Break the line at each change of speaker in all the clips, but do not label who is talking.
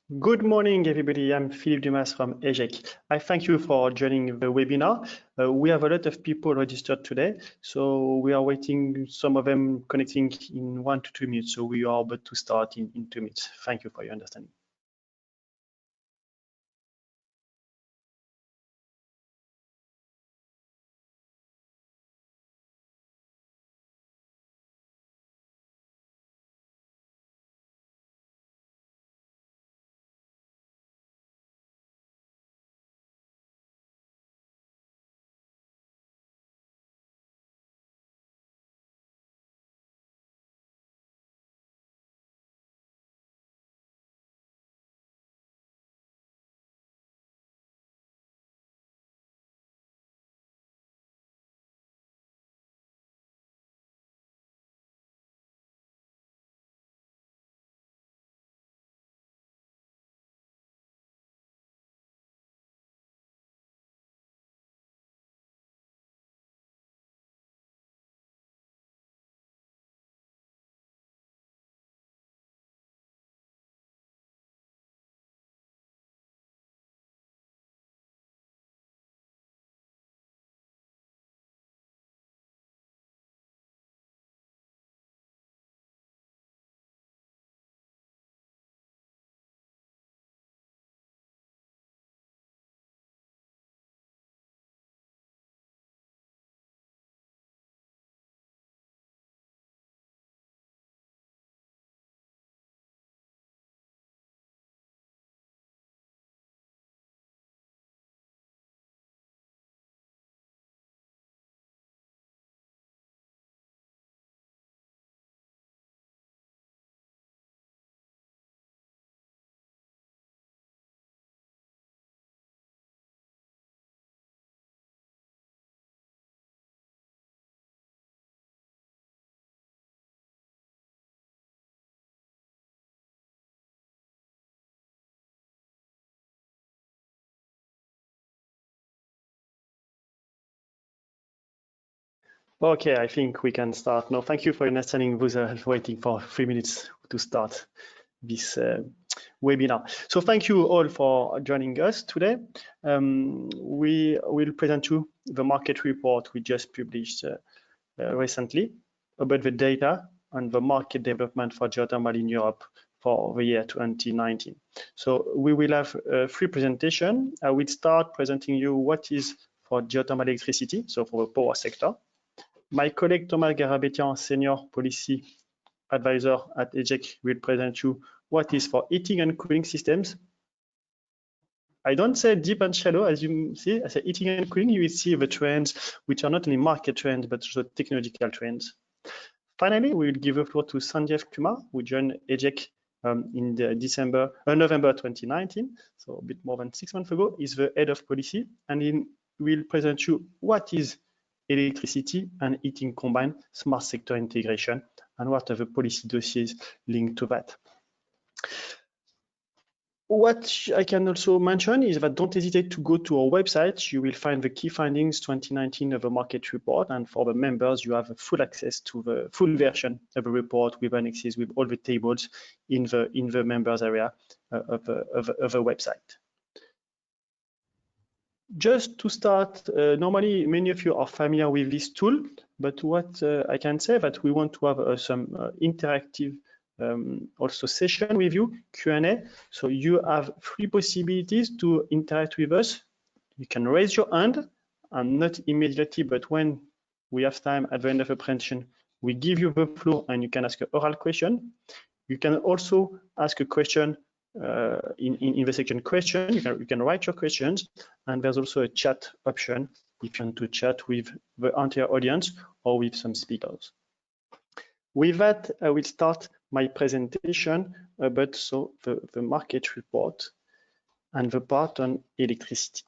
Good morning, everybody. I'm Philippe Dumas from EGEC. I thank you for joining the webinar. We have a lot of people registered today, so we are waiting, some of them connecting in 1 to 2 minutes. So we are about to start in 2 minutes. Thank you for your understanding. Okay, I think we can start now. Thank you for your understanding. Was waiting for 3 minutes to start this webinar. So thank you all for joining us today. We will present you the market report we just published recently about the data and the market development for geothermal in Europe for the year 2019. So we will have three presentations. I will start presenting you what is for geothermal electricity, so for the power sector. My colleague Thomas Garabetian, Senior Policy Advisor at EGEC, will present you what is for heating and cooling systems. I don't say deep and shallow, as you see. I say heating and cooling. You will see the trends, which are not only market trends, but also technological trends. Finally, we will give the floor to Sanjeev Kumar, who joined EGEC in the November 2019, so a bit more than 6 months ago. He's the head of policy, and he will present you what is electricity and heating combined, smart sector integration, and what are the policy dossiers linked to that. What I can also mention is that don't hesitate to go to our website. You will find the key findings 2019 of the market report, and for the members, you have full access to the full version of the report with annexes, with all the tables in the members area of the website. Just to start, normally many of you are familiar with this tool, but what I can say that we want to have some interactive also session with you, Q&A. So you have three possibilities to interact with us. You can raise your hand, and not immediately, but when we have time at the end of the presentation, we give you the floor and you can ask an oral question. You can also ask a question in the section question. You can write your questions, and there's also a chat option if you want to chat with the entire audience or with some speakers. With that, I will start my presentation about the market report and the part on electricity.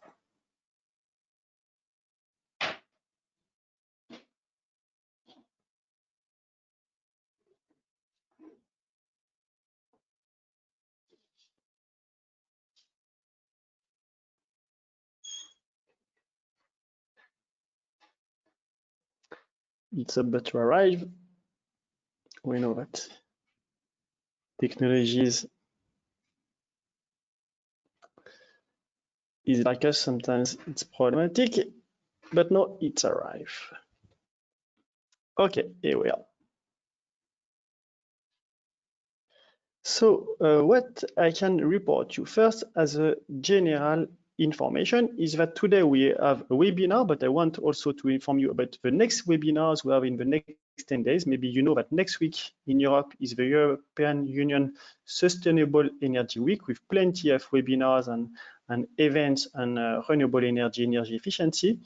It's about to arrive. We know that technologies is like us, sometimes it's problematic, but no, it's arrived. Okay, here we are. So what I can report you first as a general information is that today we have a webinar, but I want also to inform you about the next webinars we have in the next 10 days. Maybe you know that next week in Europe is the European Union Sustainable Energy Week with plenty of webinars and events on renewable energy efficiency.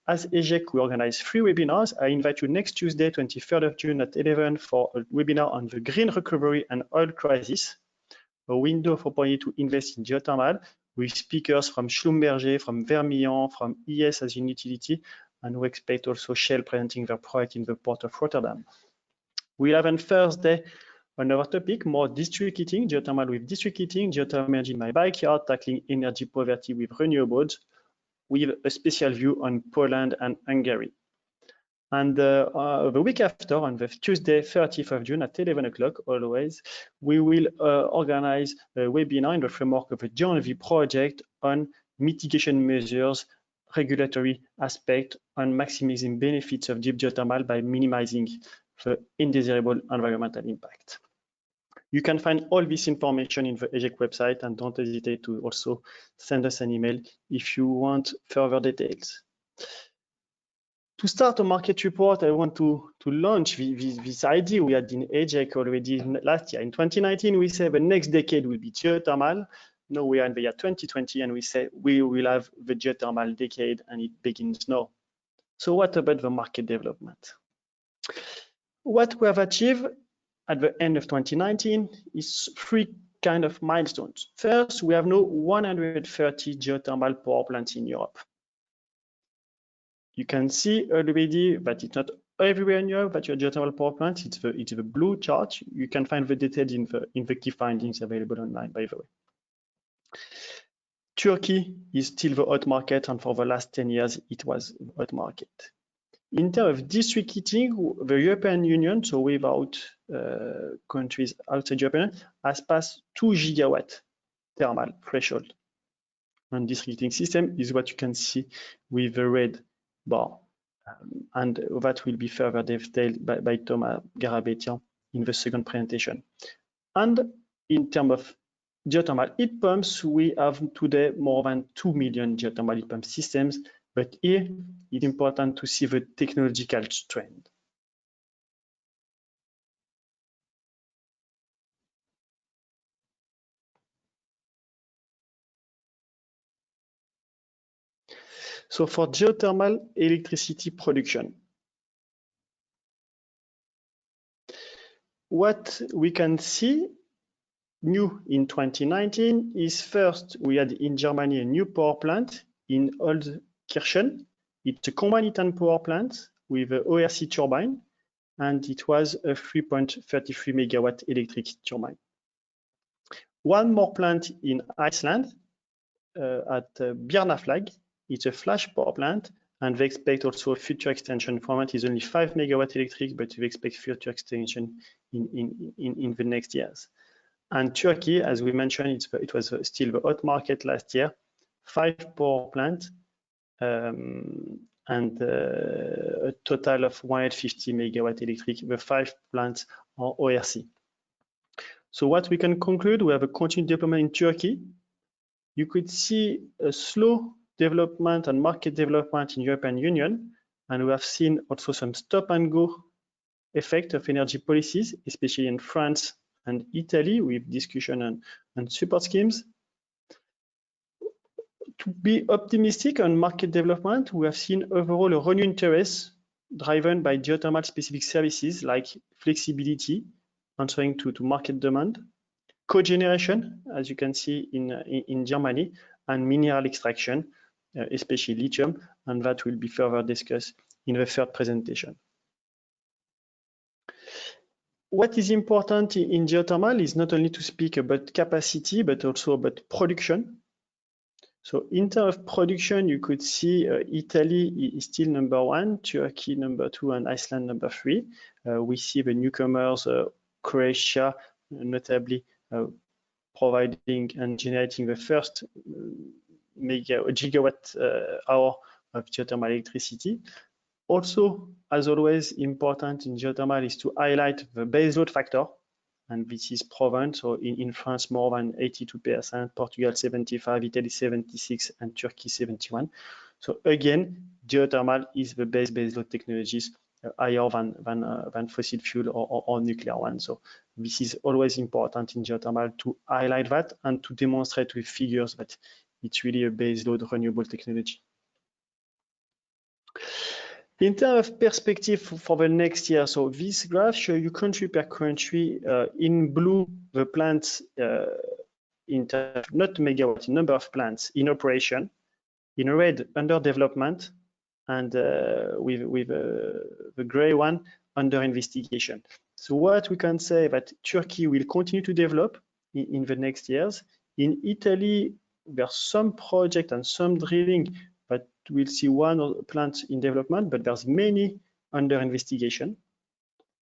As EGEC, we organize 3 webinars. I invite you next Tuesday, 23rd of June at 11 for a webinar on the green recovery and oil crisis, a window of opportunity to invest in geothermal with speakers from Schlumberger, from Vermilion, from ES as a utility, and we expect also Shell presenting their project in the port of Rotterdam. We'll have on Thursday another topic, more district heating, geothermal with district heating, geothermal energy in my backyard, tackling energy poverty with renewables, with a special view on Poland and Hungary. And the week after, on the Tuesday, 30th of June at 11 o'clock, always, we will organize a webinar in the framework of a GeoEnvy project on mitigation measures, regulatory aspect, on maximizing benefits of deep geothermal by minimizing the undesirable environmental impact. You can find all this information in the EGEC website, and don't hesitate to also send us an email if you want further details. To start a market report, I want to launch this idea we had in EGEC already last year. In 2019, we said the next decade will be geothermal. Now we are in the year 2020, and we say we will have the geothermal decade, and it begins now. So what about the market development? What we have achieved at the end of 2019 is 3 kind of milestones. First, we have now 130 geothermal power plants in Europe. You can see already that it's not everywhere in Europe that your geothermal power plant. It's the blue chart. You can find the details in the key findings available online, by the way. Turkey is still the hot market, and for the last 10 years, it was the hot market. In terms of district heating, the European Union, so without countries outside European, has passed 2 gigawatt thermal threshold. And district heating system is what you can see with the red bar. And that will be further detailed by Thomas Garabetian in the second presentation. And in terms of geothermal heat pumps, we have today more than 2 million geothermal heat pump systems. But here, it's important to see the technological trend. So for geothermal electricity production, what we can see new in 2019 is first, we had in Germany a new power plant in Oldkirchen. It's a combined heat and power plant with an ORC turbine, and it was a 3.33 megawatt electric turbine. One more plant in Iceland at Bjarnarflag. It's a flash power plant, and they expect also a future extension. Format is only 5 megawatt electric, but we expect future extension in the next years. And Turkey, as we mentioned, it was still the hot market last year. 5 power plants and a total of 150 megawatt electric. The 5 plants are ORC. So what we can conclude, we have a continued development in Turkey. You could see a slow development and market development in European Union, and we have seen also some stop and go effect of energy policies, especially in France and Italy, with discussion and support schemes. To be optimistic on market development, we have seen overall a renewed interest driven by geothermal specific services like flexibility, answering to market demand, cogeneration, as you can see in Germany, and mineral extraction, especially lithium, and that will be further discussed in the third presentation. What is important in geothermal is not only to speak about capacity, but also about production. So in terms of production, you could see Italy is still #1, Turkey #2, and Iceland #3. We see the newcomers, Croatia, notably providing and generating the first gigawatt hour of geothermal electricity. Also, as always, important in geothermal is to highlight the baseload factor, and this is proven. So in France, more than 82%, Portugal 75%, Italy 76%, and Turkey 71%. So again, geothermal is the best baseload technologies, higher than fossil fuel or nuclear one. So this is always important in geothermal to highlight that and to demonstrate with figures that it's really a baseload renewable technology. In terms of perspective for the next year, so this graph shows you country per country. In blue, the plants in terms, not megawatt, number of plants in operation. In red, under development, and with the gray one, under investigation. So what we can say that Turkey will continue to develop in the next years. In Italy, there's some project and some drilling, but we'll see one plant in development, but there's many under investigation.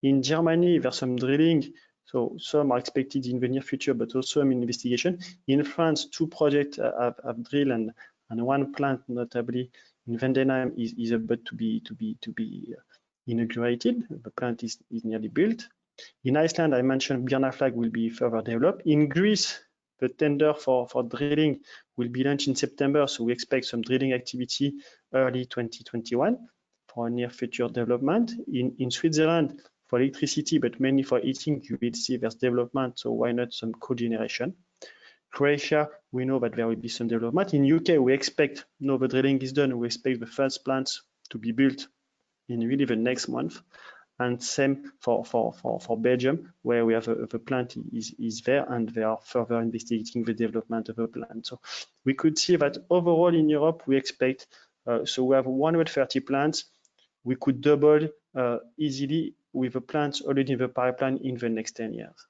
In Germany, there's some drilling, so some are expected in the near future, but also some in investigation. In France, 2 projects have drilled, and one plant, notably in Vendenheim, is about to be inaugurated. The plant is nearly built. In Iceland, I mentioned Björnaflag will be further developed. In Greece, the tender for drilling will be launched in September, so we expect some drilling activity early 2021 for a near future development. In Switzerland, for electricity, but mainly for heating, you will see there's development, so why not some cogeneration. Croatia, we know that there will be some development. In UK, we expect, no, the drilling is done, we expect the first plants to be built in really the next month. And same for Belgium, where we have the plant is there, and they are further investigating the development of the plant. So we could see that overall in Europe, we expect, so we have 130 plants. We could double easily with the plants already in the pipeline in the next 10 years.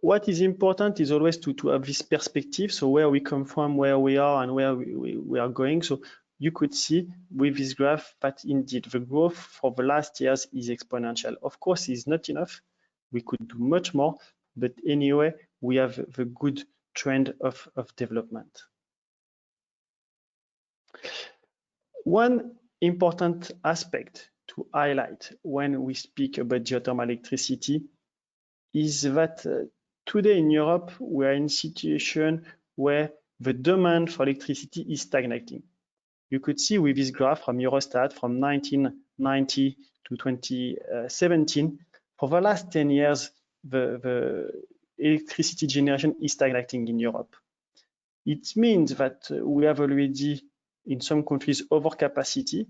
What is important is always to have this perspective, so where we come from, where we are, and where we are going. So you could see with this graph that indeed the growth for the last years is exponential. Of course, it's not enough. We could do much more, but anyway, we have the good trend of development. One important aspect to highlight when we speak about geothermal electricity is that today in Europe, we are in a situation where the demand for electricity is stagnating. You could see with this graph from Eurostat from 1990 to 2017, for the last 10 years, the electricity generation is stagnating in Europe. It means that we have already, in some countries, overcapacity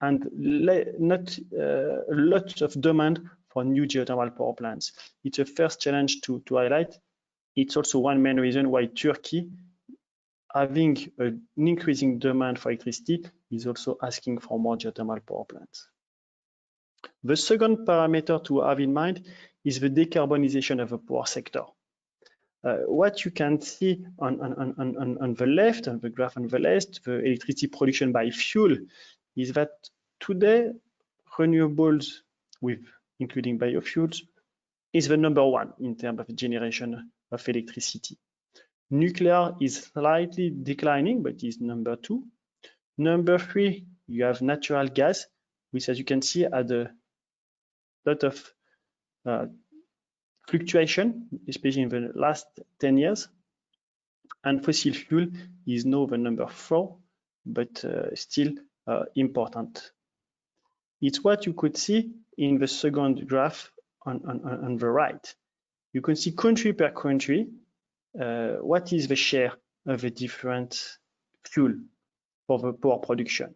and not a lot of demand for new geothermal power plants. It's a first challenge to highlight. It's also one main reason why Turkey, having an increasing demand for electricity, is also asking for more geothermal power plants. The second parameter to have in mind is the decarbonization of the power sector. What you can see on the left, on the graph on the left, the electricity production by fuel, is that today renewables, including biofuels, is the #1 in terms of generation of electricity. Nuclear is slightly declining, but is #2. #3, you have natural gas, which, as you can see, had a lot of fluctuation, especially in the last 10 years. And fossil fuel is now the #4, but still important. It's what you could see in the second graph on the right. You can see country per country, what is the share of the different fuel for the power production.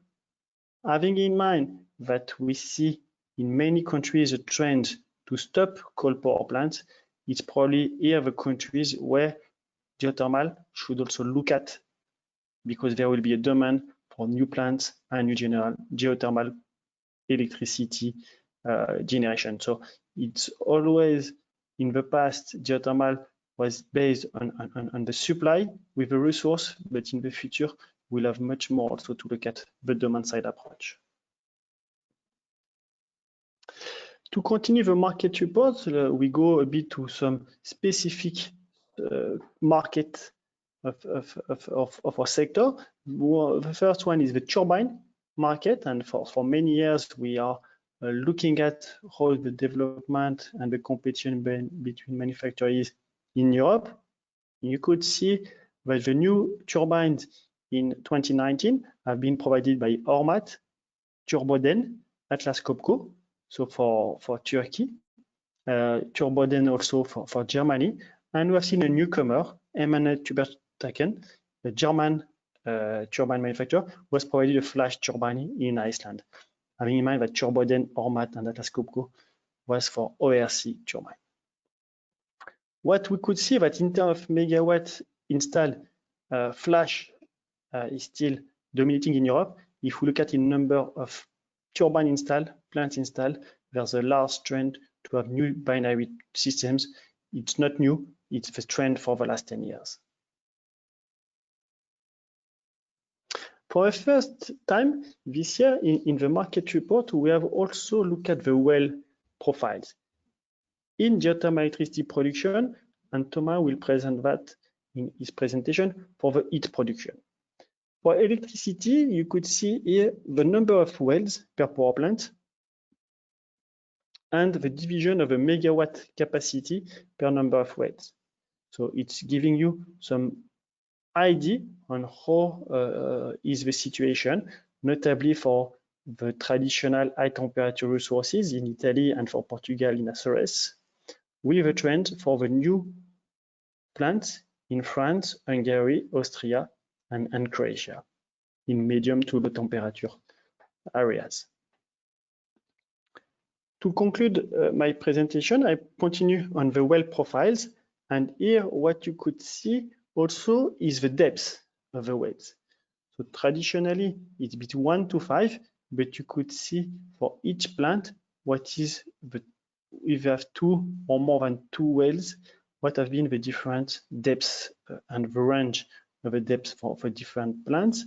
Having in mind that we see in many countries a trend to stop coal power plants, it's probably here the countries where geothermal should also look at, because there will be a demand for new plants and new geothermal electricity generation. So it's always, in the past, geothermal was based on the supply with the resource, but in the future, we'll have much more also to look at the demand side approach. To continue the market report, we go a bit to some specific market of our sector. The first one is the turbine market, and for many years we are looking at how the development and the competition between manufacturers in Europe. You could see that the new turbines in 2019 have been provided by Ormat, Turboden, Atlas Copco, so for Turkey, Turboden also for Germany, and we have seen a newcomer, Emanet Tubertaken, the German turbine manufacturer, was provided a flash turbine in Iceland, having in mind that Turboden, Ormat, and Atlas Copco was for ORC turbine. What we could see that in terms of megawatt installed, flash is still dominating in Europe. If we look at the number of turbine installed, plants installed, there's a large trend to have new binary systems. It's not new, it's the trend for the last 10 years. For the first time this year in the market report, we have also looked at the well profiles in geothermal electricity production, and Thomas will present that in his presentation for the heat production. For electricity, you could see here the number of wells per power plant and the division of a megawatt capacity per number of wells. So it's giving you some idea on how is the situation, notably for the traditional high temperature resources in Italy and for Portugal in Açores, with a trend for the new plants in France, Hungary, Austria, and Croatia in medium to low temperature areas. To conclude my presentation, I continue on the well profiles, and here what you could see also is the depth of the wells. So traditionally it's between 1 to 5, but you could see for each plant what is the, if you have 2 or more than 2 wells, what have been the different depths and the range of the depth for different plants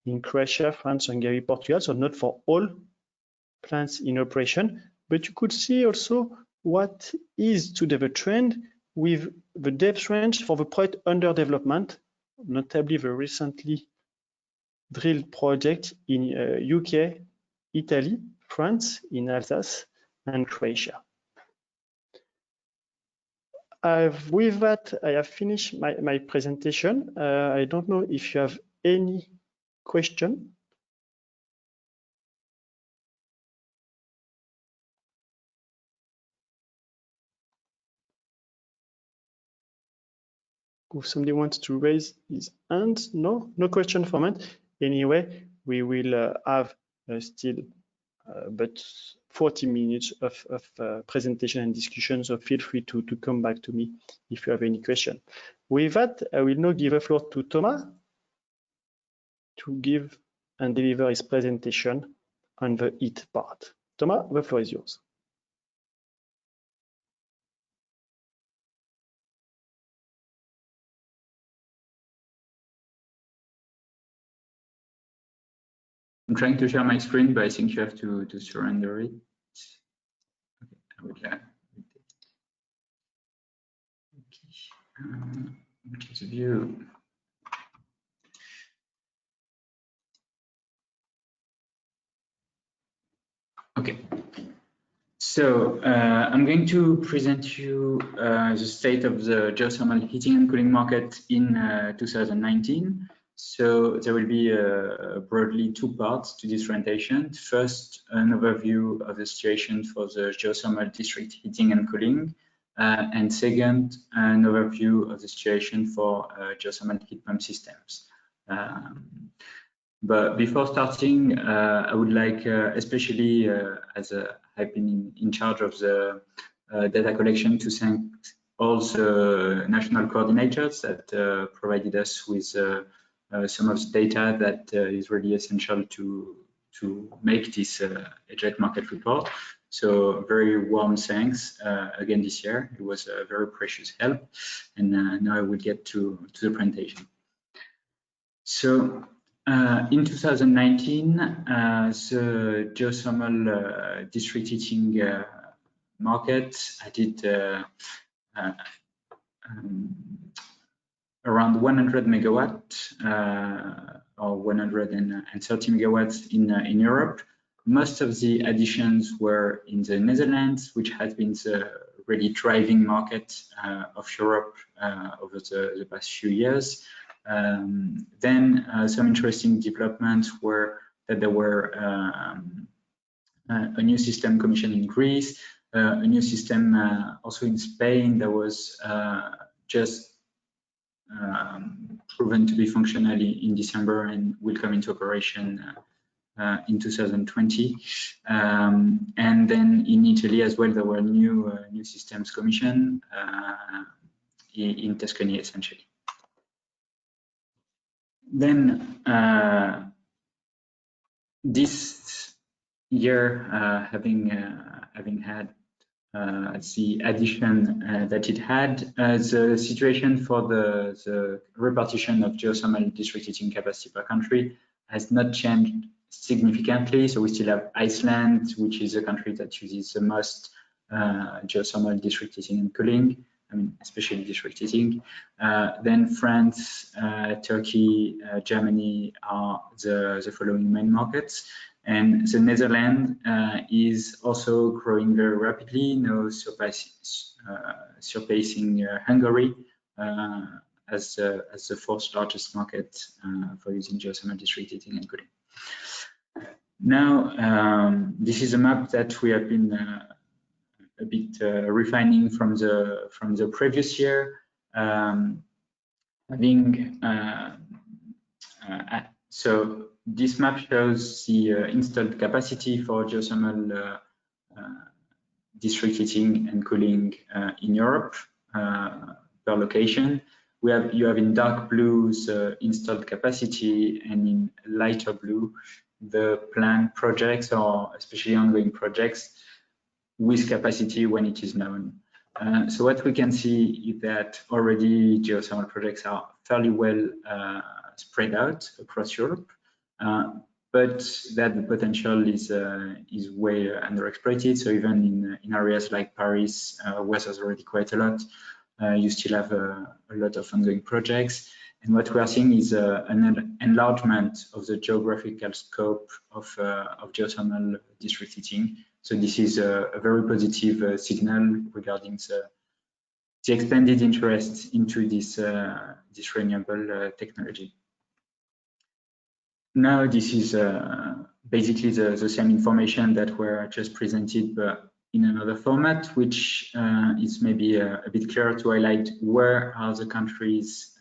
in Croatia, France, Hungary, Portugal. So not for all plants in operation, but you could see also what is today the trend with the depth range for the project under development, notably the recently drilled project in UK, Italy, France, in Alsace, and Croatia. With that, I have finished my presentation. I don't know if you have any question. If somebody wants to raise his hand, no question for me. Anyway, we will have still but 40 minutes of presentation and discussion, so feel free to come back to me if you have any question. With that, I will now give the floor to Thomas to give and deliver his presentation on the heat part. Thomas, the floor is yours.
I'm trying to share my screen, but I think you have to surrender it. Okay, I will which is view. Okay, so I'm going to present you the state of the geothermal heating and cooling market in 2019. So there will be broadly 2 parts to this presentation. First, an overview of the situation for the geothermal district heating and cooling. And second, an overview of the situation for geothermal heat pump systems. But before starting, I would like, especially as I've been in charge of the data collection, to thank all the national coordinators that provided us with some of the data that is really essential to make this EGEC market report. So very warm thanks again this year. It was a very precious help. And now I will get to the presentation. So in 2019, the geothermal district heating market, I did around 100 megawatt or 130 megawatts in Europe. Most of the additions were in the Netherlands, which has been the really driving market of Europe over the past few years. Then some interesting developments were that there were a new system commissioned in Greece, a new system also in Spain that was just proven to be functional in December and will come into operation in 2020. And then in Italy as well, there were new systems commissioned in Tuscany, essentially. Then this year, having had the addition that it had, the situation for the repartition of geothermal district heating capacity per country has not changed significantly. So we still have Iceland, which is a country that uses the most geothermal district heating and cooling, I mean, especially district heating. Then France, Turkey, Germany are the following main markets. And the Netherlands is also growing very rapidly, now surpassing Hungary as the fourth largest market for using geothermal district heating and cooling. Now, this is a map that we have been a bit refining from the previous year, so this map shows the installed capacity for geothermal district heating and cooling in Europe per location. You have in dark blue the installed capacity, and in lighter blue the planned projects, or especially ongoing projects with capacity when it is known. So what we can see is that already geothermal projects are fairly well spread out across Europe, but that the potential is way underexploited. So even in areas like Paris, where there's already quite a lot, you still have a lot of ongoing projects. And what we are seeing is an enlargement of the geographical scope of geothermal district heating. So this is a very positive signal regarding the expanded interest into this renewable technology. Now, this is basically the same information that were just presented, but in another format, which is maybe a bit clearer to highlight where are the countries,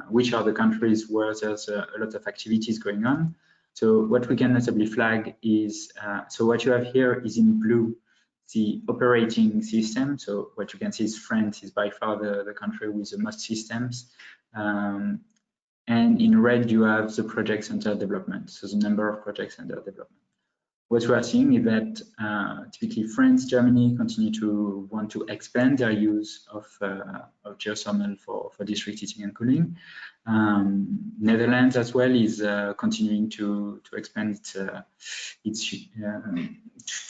which are the countries where there's a lot of activities going on. So what we can notably flag is, so what you have here is in blue, the operating system. So what you can see is France is by far the country with the most systems. And in red, you have the projects under development, so the number of projects under development. What we are seeing is that typically France, Germany continue to want to expand their use of geothermal for district heating and cooling. Netherlands as well is continuing to expand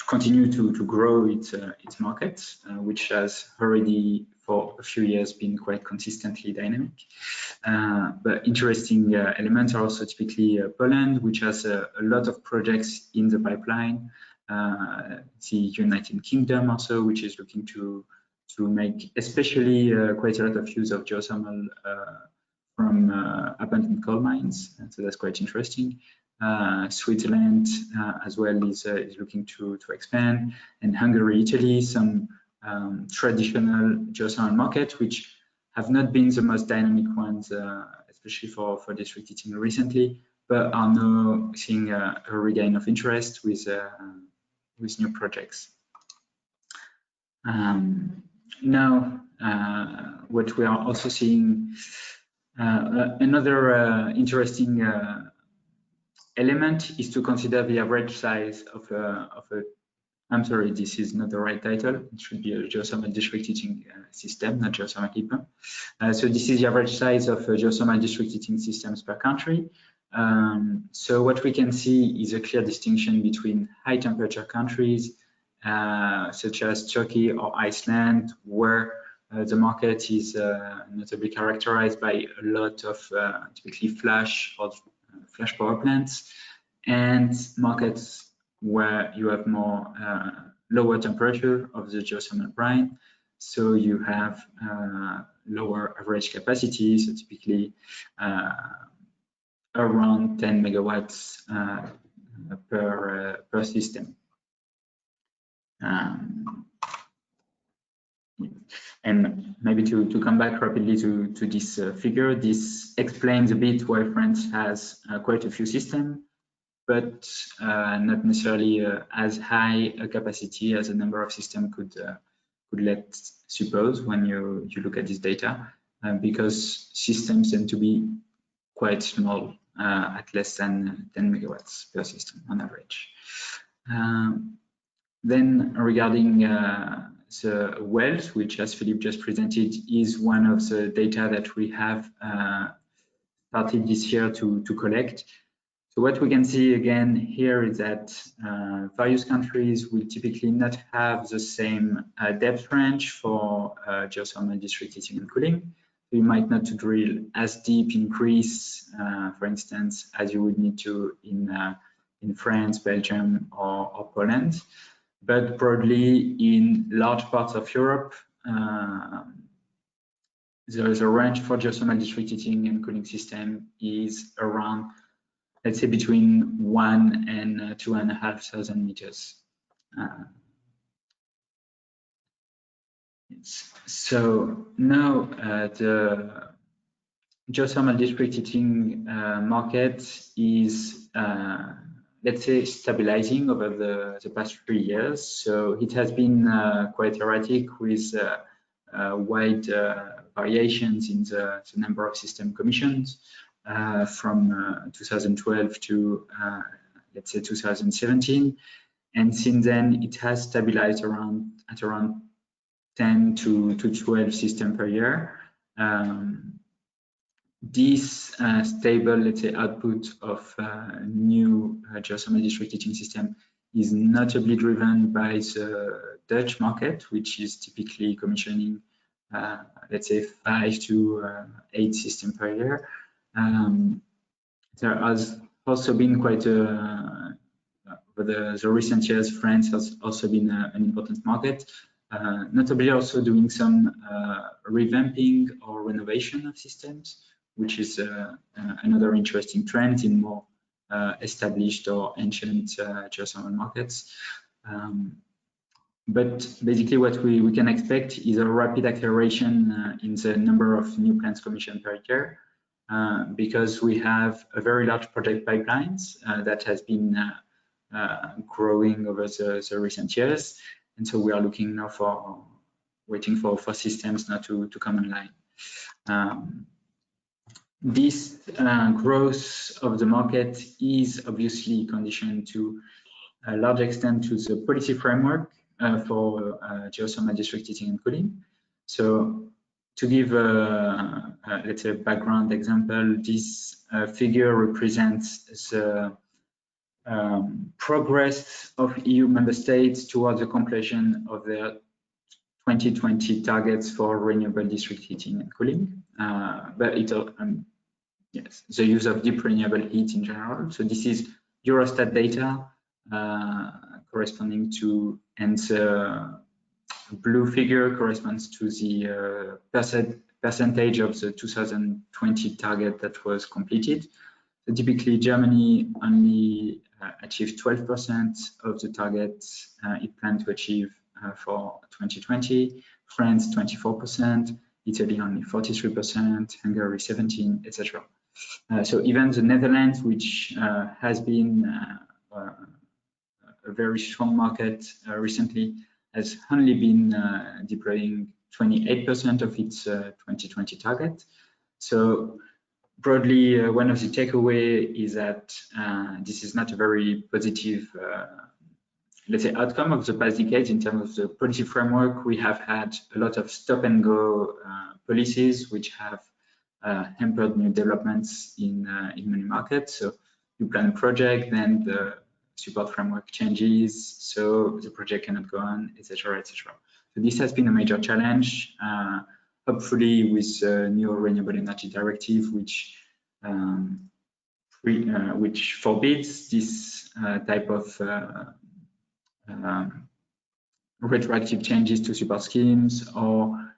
continue to grow its market, which has already for a few years been quite consistently dynamic. But interesting elements are also typically Poland, which has a lot of projects in the pipeline. The United Kingdom also, which is looking to make especially quite a lot of use of geothermal from abandoned coal mines, and so that's quite interesting. Switzerland as well is looking to expand, and Hungary, Italy, some traditional geothermal market which have not been the most dynamic ones, especially for district heating recently, but are now seeing a regain of interest with new projects. Now, what we are also seeing, another interesting element is to consider the average size of a I'm sorry, this is not the right title. It should be a geothermal district heating system, not geothermal heat pump. So this is the average size of geothermal district heating systems per country. So what we can see is a clear distinction between high temperature countries, such as Turkey or Iceland, where The market is notably characterized by a lot of typically flash or flash power plants, and markets where you have more lower temperature of the geothermal brine, so you have lower average capacity, so typically around 10 megawatts per system. And maybe to come back rapidly to this figure, this explains a bit why France has quite a few systems, but not necessarily as high a capacity as a number of systems could let suppose when you look at this data, because systems tend to be quite small, at less than 10 megawatts per system on average. Then regarding the wells, which, as Philippe just presented, is one of the data that we have started this year to collect. So what we can see again here is that various countries will typically not have the same depth range for geothermal district heating and cooling. You might not to drill as deep in Greece, for instance, as you would need to in France, Belgium, or Poland. But broadly, in large parts of Europe, there is a range for geothermal district heating and cooling system is around, let's say, between 1 and 2,500 meters. So now the geothermal district heating market is, let's say, stabilizing over the past 3 years. So it has been quite erratic with wide variations in the number of system commissions from 2012 to let's say 2017, and since then it has stabilized at around 10 to 12 systems per year. This stable, let's say, output of new geothermal district heating system is notably driven by the Dutch market, which is typically commissioning, let's say, 5 to 8 systems per year. There has also been quite over the recent years, France has also been an important market, notably also doing some revamping or renovation of systems, which is another interesting trend in more established or ancient geothermal markets. But basically what we can expect is a rapid acceleration in the number of new plants commissioned per year, because we have a very large project pipelines that has been growing over the recent years. And so we are looking now waiting for systems now to come online. This growth of the market is obviously conditioned to a large extent to the policy framework for geothermal district heating and cooling. So to give let's say a background example, this figure represents the progress of EU member states towards the completion of their 2020 targets for renewable district heating and cooling, but it yes, the use of deep renewable heat in general. So this is Eurostat data corresponding to, and the blue figure corresponds to the percentage of the 2020 target that was completed. So typically, Germany only achieved 12% of the targets it planned to achieve for 2020, France 24%, Italy only 43%, Hungary 17%, etc. So even the Netherlands, which has been a very strong market recently, has only been deploying 28% of its 2020 target. So broadly, one of the takeaway is that this is not a very positive, let's say, outcome of the past decades in terms of the policy framework. We have had a lot of stop and go policies, which have hampered new developments in many markets. So you plan a project, then the support framework changes, so the project cannot go on, etc., etc. So this has been a major challenge. Hopefully, with the new Renewable Energy Directive, which forbids this type of retroactive changes to support schemes, or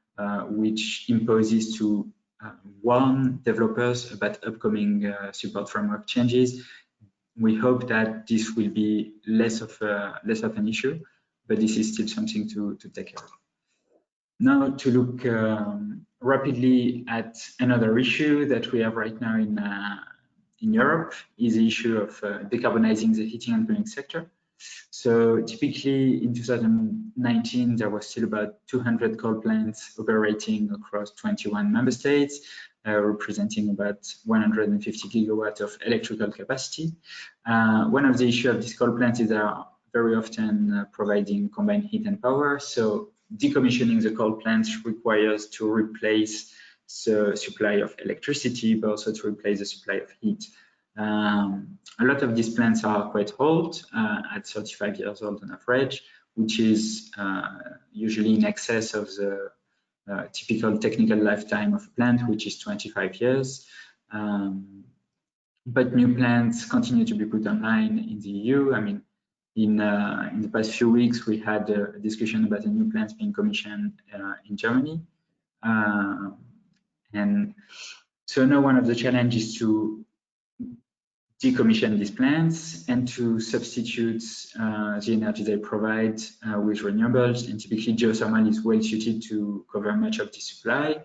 which imposes to warn developers about upcoming support framework changes. We hope that this will be less of an issue, but this is still something to take care of. Now, to look rapidly at another issue that we have right now in Europe is the issue of decarbonizing the heating and cooling sector. So typically in 2019, there was still about 200 coal plants operating across 21 member states, representing about 150 gigawatts of electrical capacity. One of the issues of these coal plants is they are very often providing combined heat and power. So decommissioning the coal plants requires to replace the supply of electricity, but also to replace the supply of heat. A lot of these plants are quite old, at 35 years old on average, which is usually in excess of the typical technical lifetime of a plant, which is 25 years. But new plants continue to be put online in the EU. I mean, in the past few weeks, we had a discussion about a new plant being commissioned in Germany. And so now one of the challenges is to decommission these plants and to substitute the energy they provide with renewables. And typically geothermal is well suited to cover much of the supply.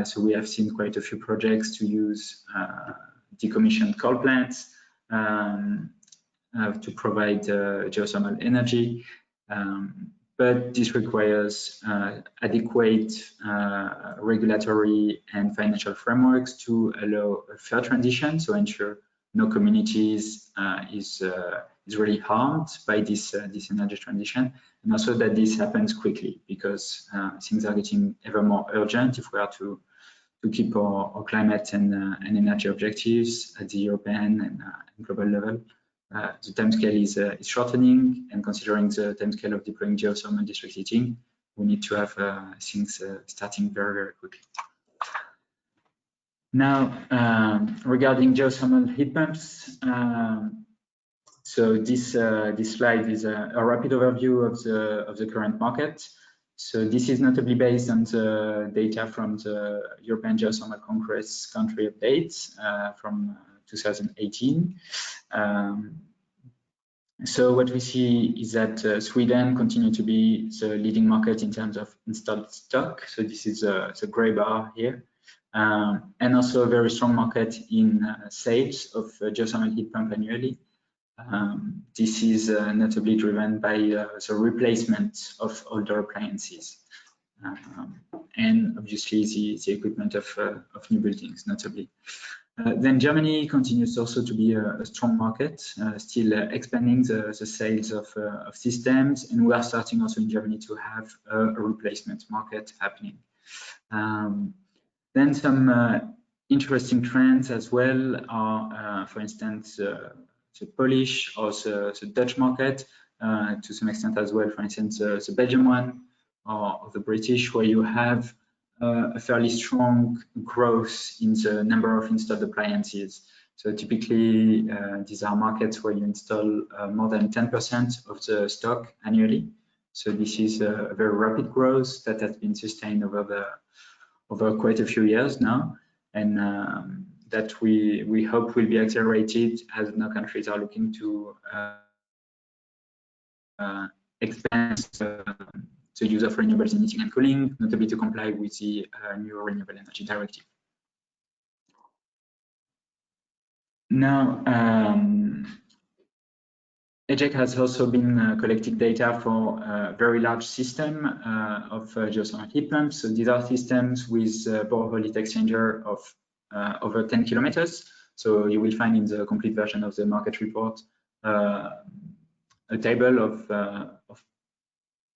So we have seen quite a few projects to use decommissioned coal plants to provide geothermal energy. But this requires adequate regulatory and financial frameworks to allow a fair transition, so ensure no communities is really harmed by this energy transition, and also that this happens quickly, because things are getting ever more urgent if we are to keep our climate and energy objectives at the European and global level. The timescale is shortening, and considering the timescale of deploying geothermal district heating, we need to have things starting very, very quickly. Now, regarding geothermal heat pumps, so this slide is a rapid overview of the current market. So this is notably based on the data from the European Geothermal Congress country updates from 2018. So what we see is that Sweden continues to be the leading market in terms of installed stock. So this is the gray bar here. And also a very strong market in sales of geothermal heat pump annually. This is notably driven by the replacement of older appliances and obviously the equipment of new buildings, notably. Then Germany continues also to be a strong market, still expanding the sales of systems, and we are starting also in Germany to have a replacement market happening. Then some interesting trends as well are, for instance, the Polish or the Dutch market, to some extent as well, for instance, the Belgian one or the British, where you have a fairly strong growth in the number of installed appliances. So typically, these are markets where you install more than 10% of the stock annually. So this is a very rapid growth that has been sustained over quite a few years now, and that we hope will be accelerated as now countries are looking to expand the use of renewables in heating and cooling, notably to comply with the new Renewable Energy Directive. Now, EGEC has also been collecting data for a very large system of geothermal heat pumps. So these are systems with borehole heat exchanger of over 10 kilometers. So you will find in the complete version of the market report a table of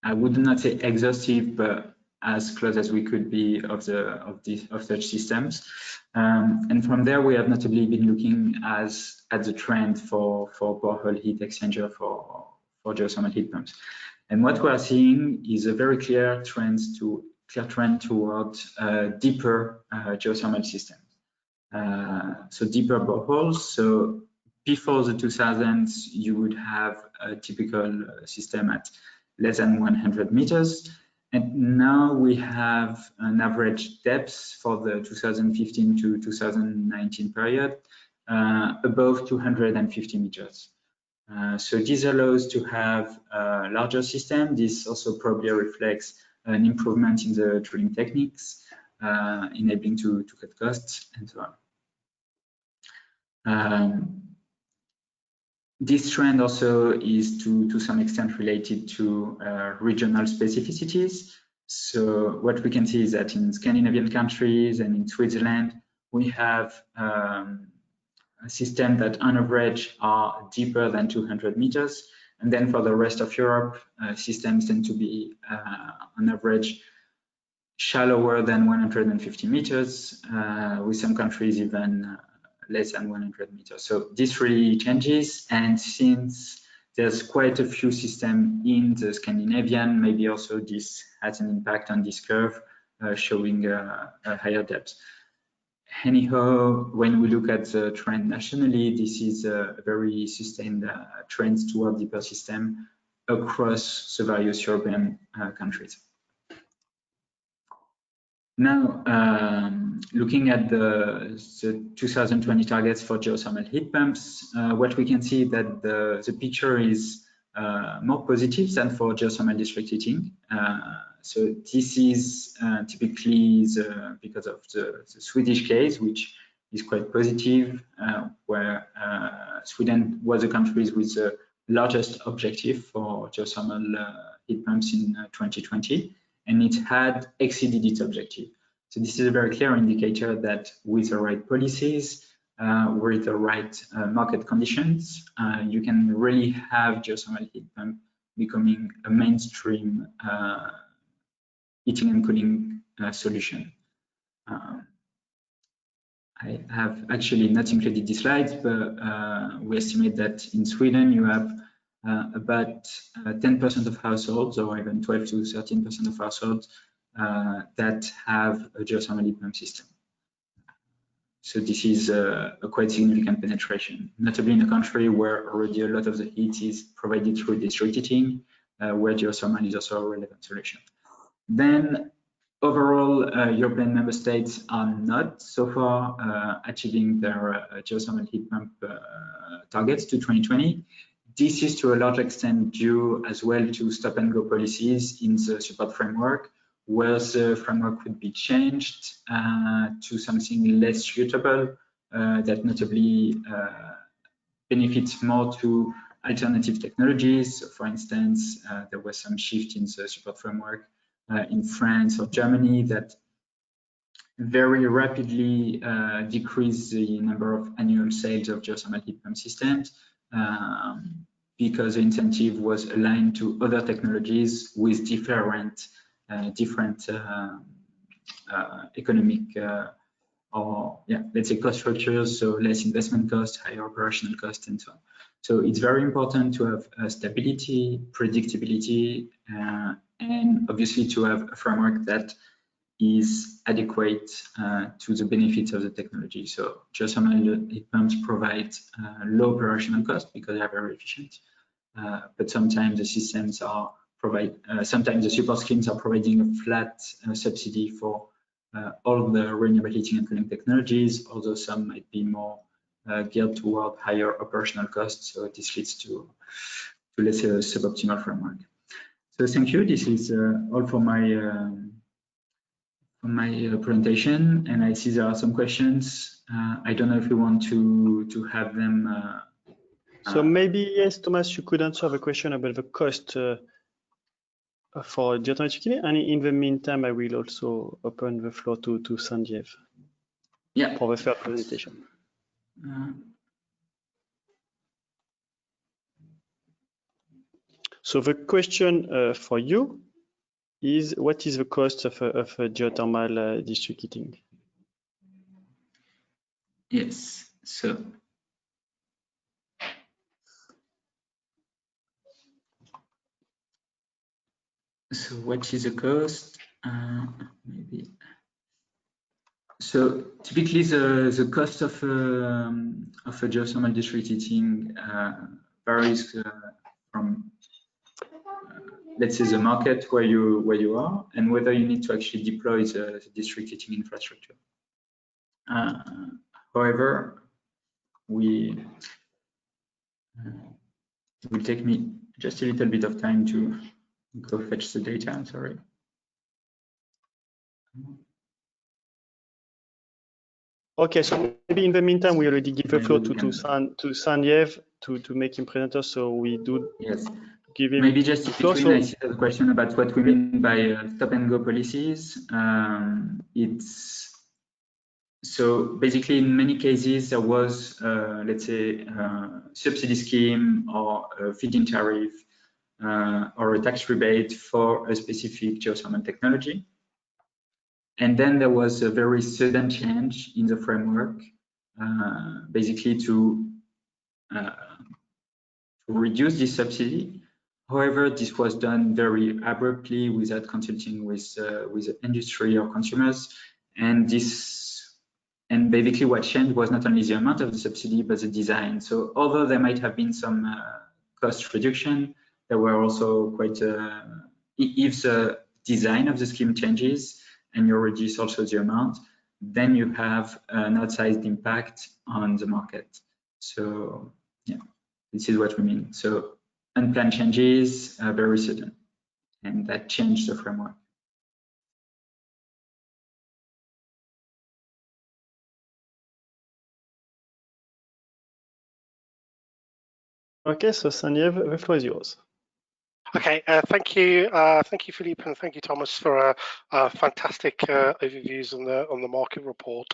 I would not say exhaustive, but as close as we could be of such systems. And from there, we have notably been looking at the trend for borehole heat exchanger for geothermal heat pumps. And what we are seeing is a very clear trend towards deeper geothermal systems. So deeper boreholes. So before the 2000s, you would have a typical system at less than 100 meters. And now we have an average depth for the 2015 to 2019 period above 250 meters. So this allows to have a larger system. This also probably reflects an improvement in the drilling techniques, enabling to cut costs and so on. This trend also is to some extent related to regional specificities. So what we can see is that in Scandinavian countries and in Switzerland, we have a system that on average are deeper than 200 meters. And then for the rest of Europe, systems tend to be on average shallower than 150 meters, with some countries even less than 100 meters. So this really changes. And since there's quite a few systems in the Scandinavian, maybe also this has an impact on this curve, showing a higher depth. Anyhow, when we look at the trend nationally, this is a very sustained trend toward deeper system across the various European countries. Now, looking at the 2020 targets for geothermal heat pumps, what we can see that the picture is more positive than for geothermal district heating. So this is typically because of the Swedish case, which is quite positive, where Sweden was a country with the largest objective for geothermal heat pumps in 2020, and it had exceeded its objective. So this is a very clear indicator that with the right policies, with the right market conditions, you can really have geothermal heat pump becoming a mainstream heating and cooling solution. I have actually not included these slides, but we estimate that in Sweden you have about 10% of households, or even 12 to 13% of households that have a geothermal heat pump system. So this is a quite significant penetration, notably in a country where already a lot of the heat is provided through district heating, where geothermal is also a relevant solution. Then overall, European member states are not so far achieving their geothermal heat pump targets to 2020. This is to a large extent due as well to stop and go policies in the support framework, where the framework would be changed to something less suitable, that notably benefits more to alternative technologies. So for instance, there was some shift in the support framework in France or Germany that very rapidly decreased the number of annual sales of geothermal heat pump systems, because the incentive was aligned to other technologies with different economic or let's say cost structures, so less investment cost, higher operational cost, and so on. So it's very important to have stability, predictability, and obviously to have a framework that is adequate to the benefits of the technology. So geothermal heat pumps provide low operational cost because they are very efficient, but sometimes the systems are sometimes the support schemes are providing a flat subsidy for all the renewable heating and cooling technologies, although some might be more geared toward higher operational costs. So this leads to let's say a suboptimal framework. So thank you. This is all for my presentation, and I see there are some questions. I don't know if you want to have them.
So maybe yes, Thomas, you could answer the question about the cost for geothermal heating, and in the meantime, I will also open the floor to Sanjeev.
Yeah.
For the third presentation. So the question for you is, what is the cost of a geothermal district heating?
Yes, so So what is the cost? Maybe. So typically the cost of a geothermal district heating varies from let's say the market where you are and whether you need to actually deploy the district heating infrastructure. However, it will take me just a little bit of time to go fetch the data. I'm sorry.
Okay, so maybe in the meantime, we already give the floor to Sanjeev to make him present us. So we do give him
maybe just
the floor.
Between, I see the question about what we mean by stop and go policies. It's so basically in many cases there was let's say subsidy scheme or a feed-in tariff or a tax rebate for a specific geothermal technology. And then there was a very sudden change in the framework, basically to reduce this subsidy. However, this was done very abruptly without consulting with the industry or consumers. And basically what changed was not only the amount of the subsidy, but the design. So although there might have been some cost reduction, there were also quite, if the design of the scheme changes, and you reduce also the amount, then you have an outsized impact on the market. So yeah, this is what we mean. So unplanned changes are very sudden, and that changed the framework.
Okay, so Sanjeev, the floor is yours.
Okay, thank you, Philippe, and thank you, Thomas, for fantastic overviews on the market report.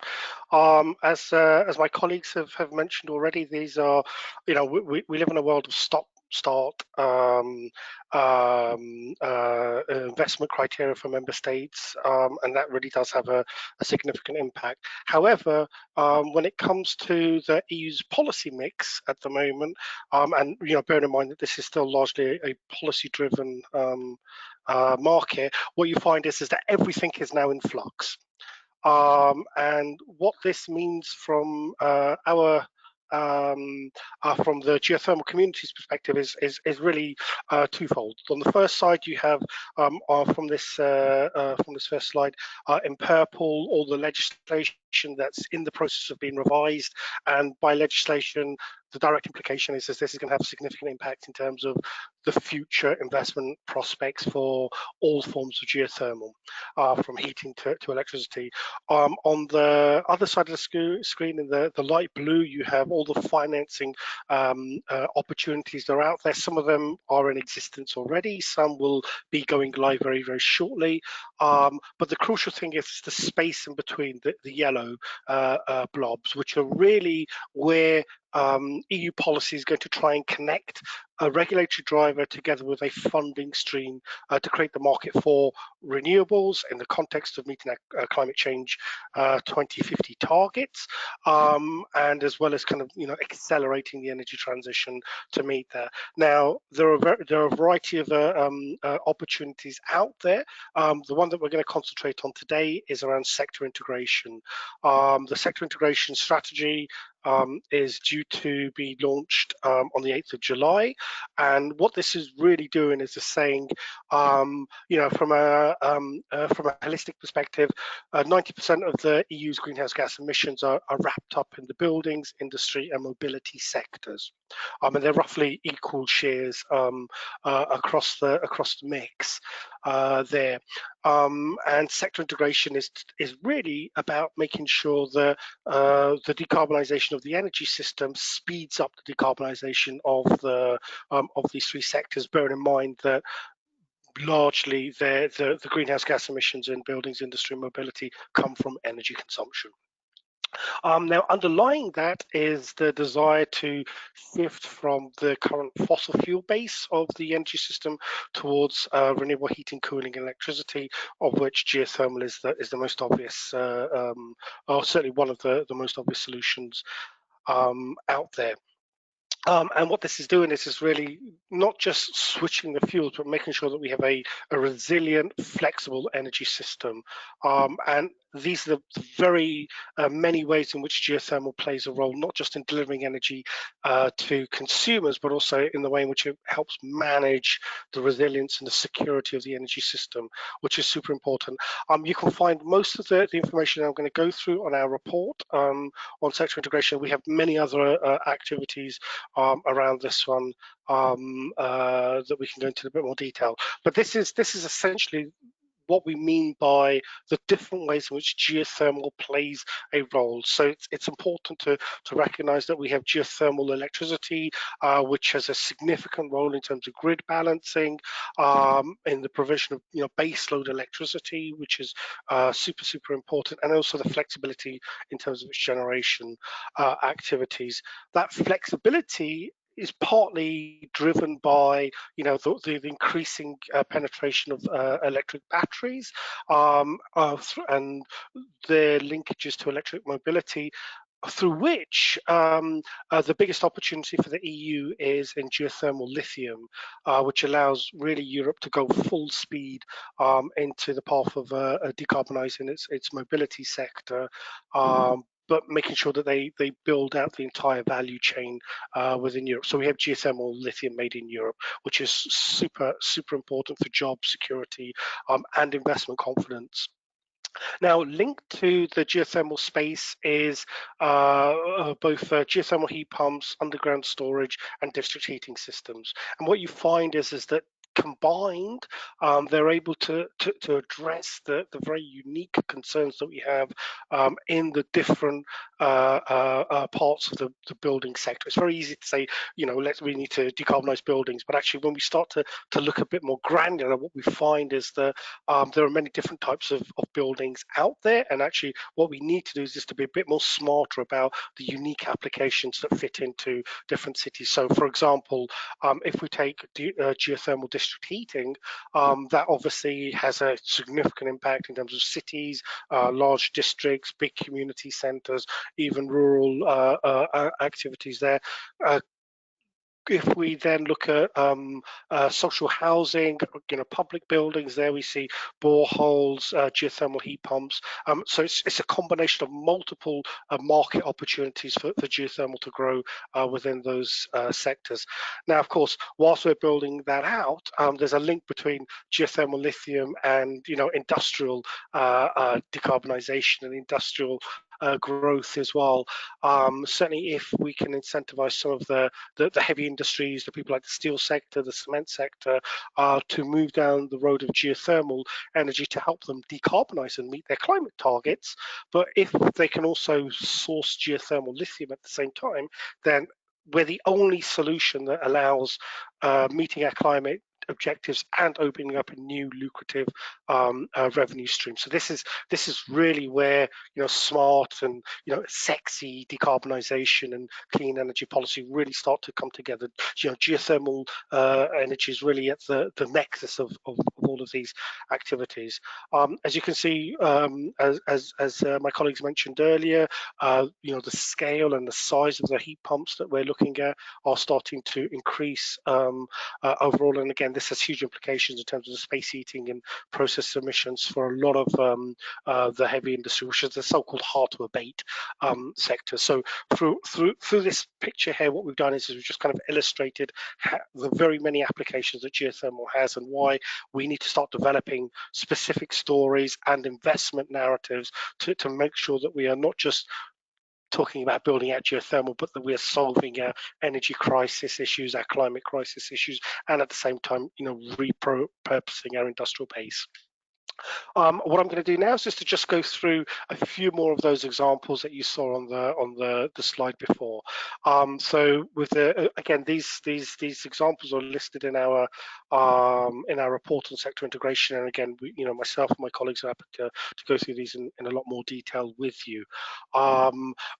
As my colleagues have mentioned already, these are, we live in a world of stop-start investment criteria for member states, and that really does have a significant impact. However, when it comes to the EU's policy mix at the moment, and bearing in mind that this is still largely a policy-driven market, what you find is that everything is now in flux. And what this means from from the geothermal community's perspective is really twofold. On the first side, you have from this first slide in purple all the legislation that's in the process of being revised, and by legislation, the direct implication is that this is going to have a significant impact in terms of the future investment prospects for all forms of geothermal, from heating to electricity. On the other side of the screen, in the light blue, you have all the financing opportunities that are out there. Some of them are in existence already. Some will be going live very, very shortly. But the crucial thing is the space in between the yellow blobs, which are really where EU policy is going to try and connect a regulatory driver together with a funding stream to create the market for renewables in the context of meeting our climate change 2050 targets, and as well as kind of accelerating the energy transition to meet that. Now there are a variety of opportunities out there. The one that we're going to concentrate on today is around sector integration. The sector integration strategy is due to be launched on the 8th of July, and what this is really doing is just saying, from a holistic perspective, 90% of the EU's greenhouse gas emissions are wrapped up in the buildings, industry, and mobility sectors, and they're roughly equal shares across the mix there. And sector integration is really about making sure that the decarbonisation of the energy system speeds up the decarbonisation of these three sectors, bearing in mind that largely the greenhouse gas emissions in buildings, industry, and mobility come from energy consumption. Now, underlying that is the desire to shift from the current fossil fuel base of the energy system towards renewable heating, cooling, and electricity, of which geothermal is the most obvious, or certainly one of the most obvious solutions out there. And what this is doing is really not just switching the fuels, but making sure that we have a resilient, flexible energy system. And these are the very many ways in which geothermal plays a role, not just in delivering energy to consumers, but also in the way in which it helps manage the resilience and the security of the energy system, which is super important. You can find most of the information I'm going to go through on our report on sector integration. We have many other activities around this one that we can go into a bit more detail. But this is essentially what we mean by the different ways in which geothermal plays a role. So it's important to recognize that we have geothermal electricity, which has a significant role in terms of grid balancing, in the provision of baseload electricity, which is super important, and also the flexibility in terms of its generation activities. That flexibility is partly driven by the increasing penetration of electric batteries and their linkages to electric mobility, through which the biggest opportunity for the EU is in geothermal lithium, which allows really Europe to go full speed into the path of decarbonising its mobility sector, but making sure that they build out the entire value chain within Europe. So we have geothermal lithium made in Europe, which is super important for job security and investment confidence. Now, linked to the geothermal space is both geothermal heat pumps, underground storage, and district heating systems. And what you find is that combined, they're able to address the very unique concerns that we have in the different parts of the building sector. It's very easy to say, we need to decarbonize buildings, but actually when we start to look a bit more granular, what we find is that there are many different types of buildings out there, and actually what we need to do is just to be a bit more smarter about the unique applications that fit into different cities. So for example, if we take geothermal district heating, that obviously has a significant impact in terms of cities, large districts, big community centers, even rural activities there. If we then look at social housing, public buildings, there we see boreholes, geothermal heat pumps. So it's a combination of multiple market opportunities for geothermal to grow within those sectors. Now, of course, whilst we're building that out, there's a link between geothermal lithium and industrial decarbonisation and industrial growth as well. Certainly, if we can incentivize some of the heavy industries, the people like the steel sector, the cement sector, to move down the road of geothermal energy to help them decarbonize and meet their climate targets. But if they can also source geothermal lithium at the same time, then we're the only solution that allows meeting our climate objectives and opening up a new lucrative revenue stream. So this is really where smart and sexy decarbonisation and clean energy policy really start to come together. Geothermal energy is really at the nexus of all of these activities. As you can see, as my colleagues mentioned earlier, the scale and the size of the heat pumps that we're looking at are starting to increase overall. And again, this has huge implications in terms of the space heating and process emissions for a lot of the heavy industry, which is the so-called hard to abate sector. So through this picture here, what we've done is we've just kind of illustrated the very many applications that geothermal has and why we need to start developing specific stories and investment narratives to make sure that we are not just talking about building out geothermal, but that we are solving our energy crisis issues, our climate crisis issues, and at the same time, repurposing our industrial base. What I'm going to do now is just go through a few more of those examples that you saw on the slide before. So with again, these examples are listed in our report on sector integration, and again, myself and my colleagues are happy to go through these in a lot more detail with you.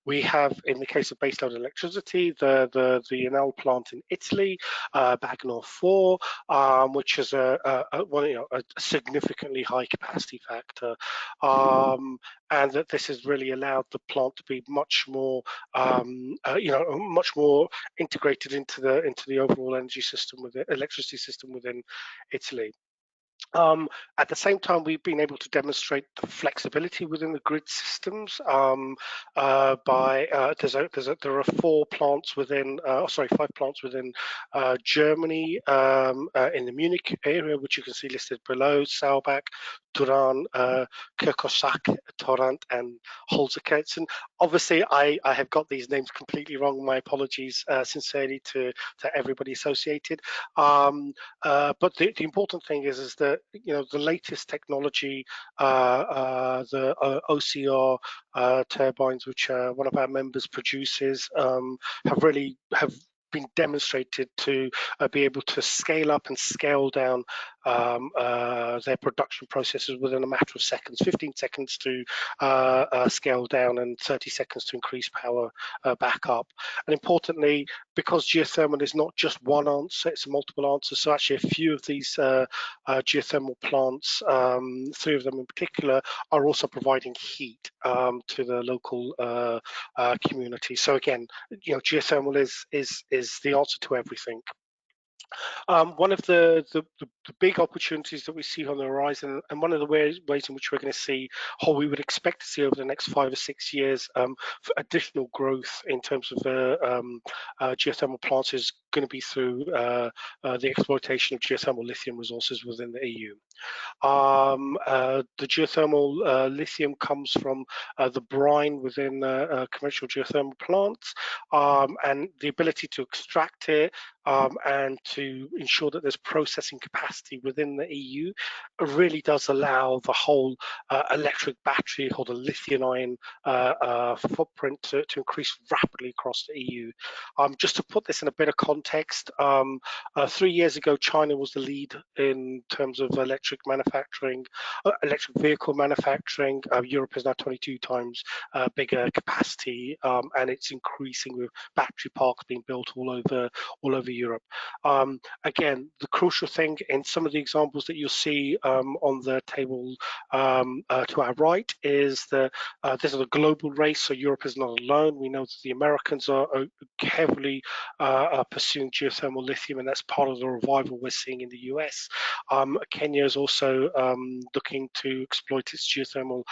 We have, in the case of baseload electricity, the Enel plant in Italy, Bagnor 4, which is a significantly high high capacity factor, and that this has really allowed the plant to be much more, much more integrated into the overall energy system, with the electricity system within Italy. At the same time, we've been able to demonstrate the flexibility within the grid systems there are 5 plants within Germany in the Munich area, which you can see listed below: Saubach, Turan, Kirchhoff, Torrent, and Holzerkirchen. Obviously, I have got these names completely wrong. My apologies sincerely to everybody associated. But the important thing is that the latest technology, the OCR turbines, which one of our members produces, have been demonstrated to be able to scale up and scale down their production processes within a matter of seconds, 15 seconds to scale down and 30 seconds to increase power back up. And importantly, because geothermal is not just one answer, it's multiple answers. So actually a few of these geothermal plants, 3 of them in particular, are also providing heat to the local community. So again, geothermal is the answer to everything. One of the big opportunities that we see on the horizon, and one of the ways in which we're going to see, or we would expect to see over the next 5 or 6 years, for additional growth in terms of geothermal plants, is going to be through the exploitation of geothermal lithium resources within the EU. The geothermal lithium comes from the brine within conventional geothermal plants, and the ability to extract it and to ensure that there's processing capacity within the EU really does allow the whole electric battery, or the lithium-ion footprint to increase rapidly across the EU. Just to put this in a bit of context, 3 years ago, China was the lead in terms of electric vehicle manufacturing. Europe is now 22 times bigger capacity, and it's increasing with battery parks being built all over Europe. Again, the crucial thing in some of the examples that you'll see on the table to our right is that this is a global race, so Europe is not alone. We know that the Americans are heavily pursuing geothermal lithium, and that's part of the revival we're seeing in the US. Kenya is also looking to exploit its geothermal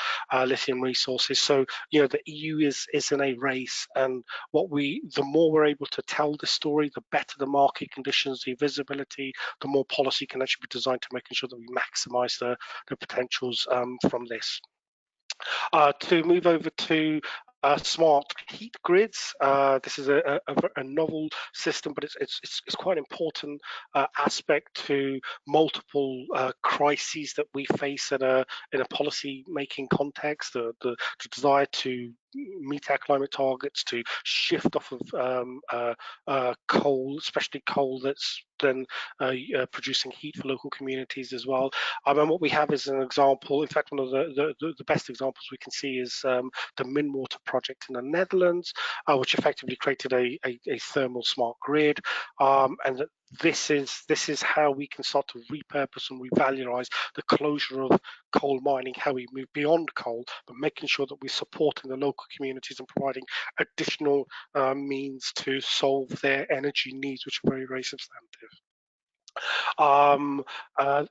lithium resources. So the EU is in a race, and the more we're able to tell the story, the better the market conditions, the visibility, the more policy can actually be designed to making sure that we maximize the potentials from this. To move over to smart heat grids. This is a novel system, but it's quite an important aspect to multiple crises that we face in a policy making context. The desire to meet our climate targets, to shift off of coal, especially coal that's then producing heat for local communities as well. And what we have is an example. In fact, one of the best examples we can see is the Minwater project in the Netherlands, which effectively created a thermal smart grid, and this is how we can start to repurpose and revalorize the closure of coal mining, how we move beyond coal, but making sure that we're supporting the local communities and providing additional means to solve their energy needs, which are very, very substantive.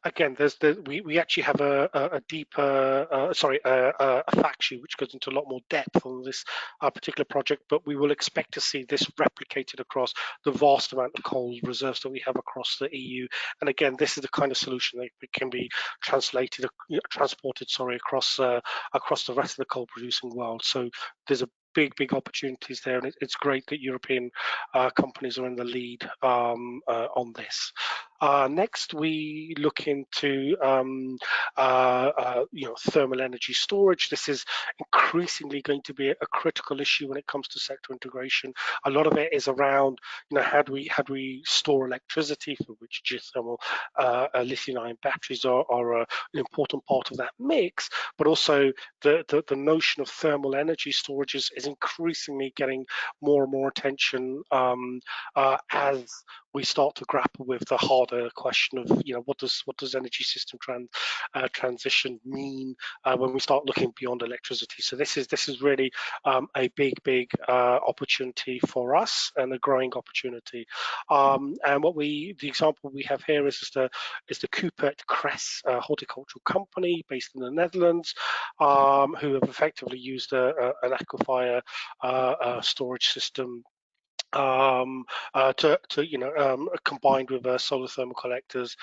Again, we actually have a deeper, a fact sheet which goes into a lot more depth on this particular project, but we will expect to see this replicated across the vast amount of coal reserves that we have across the EU. And again, this is the kind of solution that can be transported across the rest of the coal producing world. So there's a big opportunities there, and it's great that European companies are in the lead on this. Next, we look into thermal energy storage. This is increasingly going to be a critical issue when it comes to sector integration. A lot of it is around, how do we store electricity, for which geothermal lithium-ion batteries are an important part of that mix, but also the notion of thermal energy storage is increasingly getting more and more attention as we start to grapple with the harder question of, what does energy system transition mean when we start looking beyond electricity. So this is really a big opportunity for us, and a growing opportunity. And the example we have here is the Coopert Cress horticultural company based in the Netherlands, who have effectively used an aquifer storage system combined with solar thermal collectors,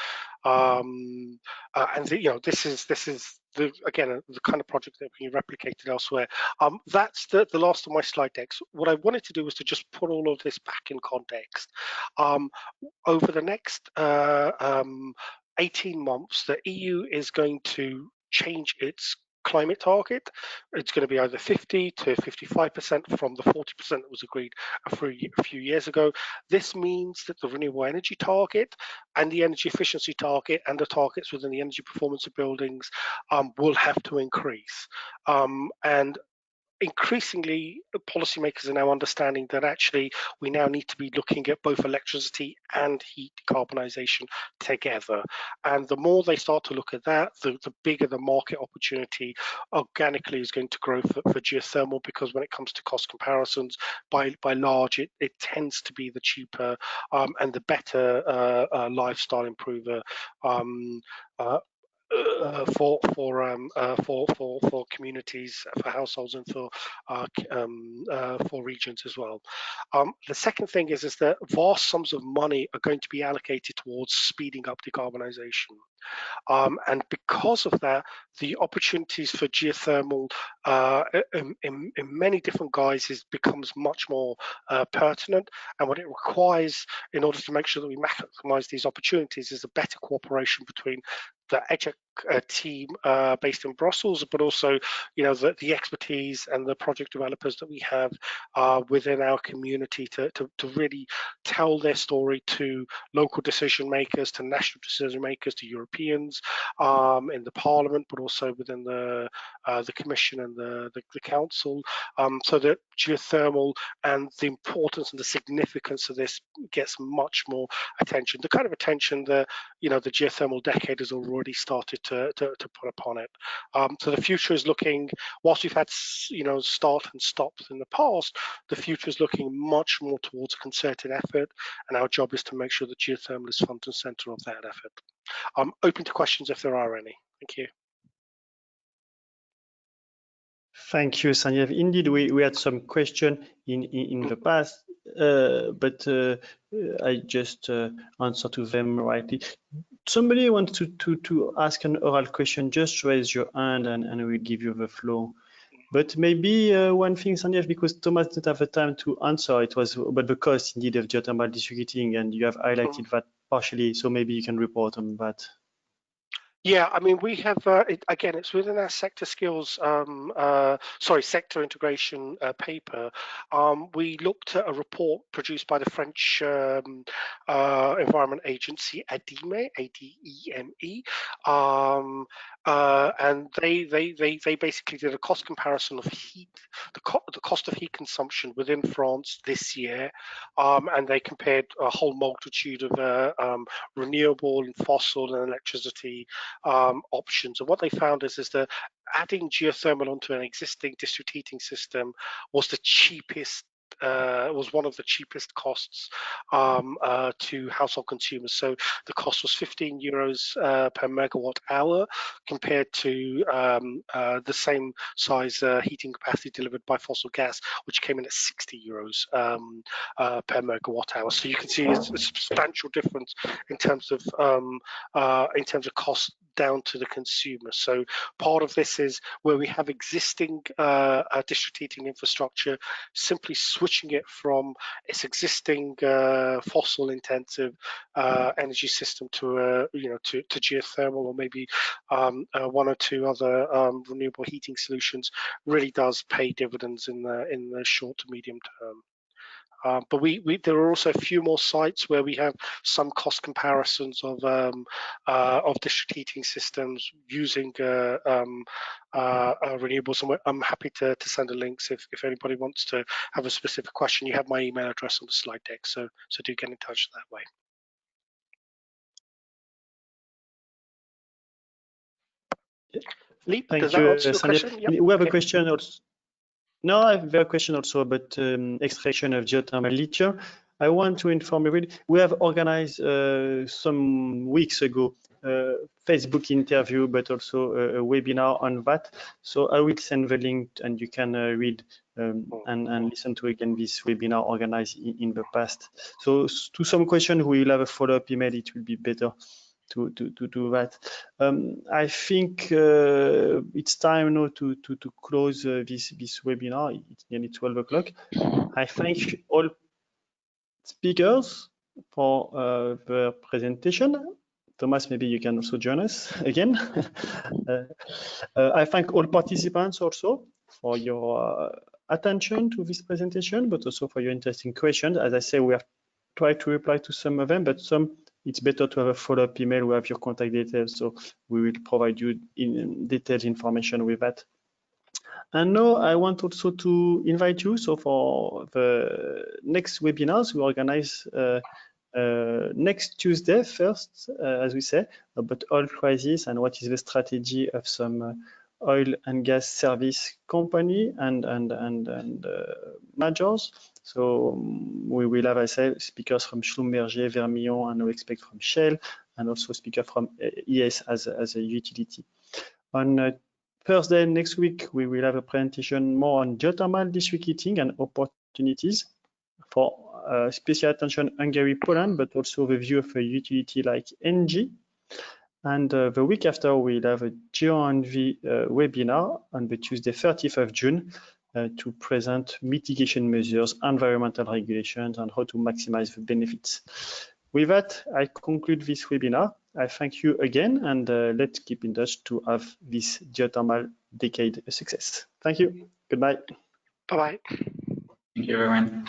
and this is the kind of project that can be replicated elsewhere. That's the last of my slide decks. What I wanted to do was to just put all of this back in context. Over the next 18 months, the EU is going to change its climate target. It's going to be either 50 to 55% from the 40% that was agreed a few years ago. This means that the renewable energy target and the energy efficiency target and the targets within the energy performance of buildings will have to increase. And increasingly, policymakers are now understanding that actually we now need to be looking at both electricity and heat decarbonisation together. And the more they start to look at that, the bigger the market opportunity organically is going to grow for geothermal, because when it comes to cost comparisons, by large, it tends to be the cheaper and the better lifestyle improver for communities, for households, and for regions as well. The second thing is that vast sums of money are going to be allocated towards speeding up decarbonisation. And because of that, the opportunities for geothermal in many different guises becomes much more pertinent. And what it requires in order to make sure that we maximise these opportunities is a better cooperation between the EGEC team based in Brussels, but also, the expertise and the project developers that we have within our community to really tell their story to local decision makers, to national decision makers, to Europeans in the Parliament, but also within the Commission and the Council, so that geothermal and the importance and the significance of this gets much more attention. The kind of attention that the geothermal decade has already started to put upon it. So the future is looking, whilst we've had start and stops in the past, the future is looking much more towards a concerted effort, and our job is to make sure that geothermal is front and center of that effort. I'm open to questions if there are any. Thank you.
Thank you, Sanjeev. Indeed, we had some question in the past, but I just answer to them rightly. Somebody wants to ask an oral question, just raise your hand and we'll give you the floor. But maybe one thing, Sanjeev, because Thomas didn't have the time to answer, it was about the cost indeed of geothermal district heating, and you have highlighted that partially, so maybe you can report on that.
Yeah, I mean, we have, again, it's within our sector skills, sector integration paper. We looked at a report produced by the French Environment Agency, ADEME, A-D-E-M-E, and they basically did a cost comparison of heat, the cost of heat consumption within France this year, and they compared a whole multitude of renewable and fossil and electricity options. And what they found is that adding geothermal onto an existing district heating system was the cheapest, was one of the cheapest costs to household consumers. So the cost was 15 euros per megawatt hour, compared to the same size heating capacity delivered by fossil gas, which came in at 60 euros per megawatt hour. So you can see it's a substantial difference in terms of cost down to the consumer. So part of this is where we have existing district heating infrastructure, simply switching it from its existing fossil intensive energy system to to geothermal, or maybe one or two other renewable heating solutions, really does pay dividends in the short to medium term. But there are also a few more sites where we have some cost comparisons of district heating systems using renewables. And I'm happy to send a links if anybody wants to have a specific question. You have my email address on the slide deck, so do get in touch that way. Philippe,
Thank
does
you,
that answer your
Sandeep.
question? Yep.
We have
Okay.
a question also. No, I have a question also about extraction of geothermal lithium. I want to inform everybody, we have organized some weeks ago a Facebook interview, but also a webinar on that. So I will send the link and you can read and listen to again this webinar organized in the past. So to some questions, we will have a follow-up email. It will be better to do that. I think it's time now to close this webinar. It's nearly 12 o'clock. I thank all speakers for the presentation. Thomas, maybe you can also join us again. I thank all participants also for your attention to this presentation, but also for your interesting questions. As I say, we have tried to reply to some of them, but some it's better to have a follow-up email. We have your contact details, so we will provide you in detailed information with that. And now I want also to invite you. So for the next webinars, we organize next Tuesday first, as we say, about oil crisis and what is the strategy of some oil and gas service company and majors. So we will have, I say, speakers from Schlumberger, Vermillon, and we expect from Shell, and also speaker from ES as a utility. On Thursday next week, we will have a presentation more on geothermal district heating and opportunities for special attention Hungary, Poland, but also the view of a utility like ENGIE. And the week after, we'll have a GeoEnvy webinar on the Tuesday, 30th of June, to present mitigation measures, environmental regulations, and how to maximize the benefits. With that, I conclude this webinar. I thank you again, and let's keep in touch to have this geothermal decade a success. Thank you. Goodbye.
Bye-bye.
Thank you, everyone.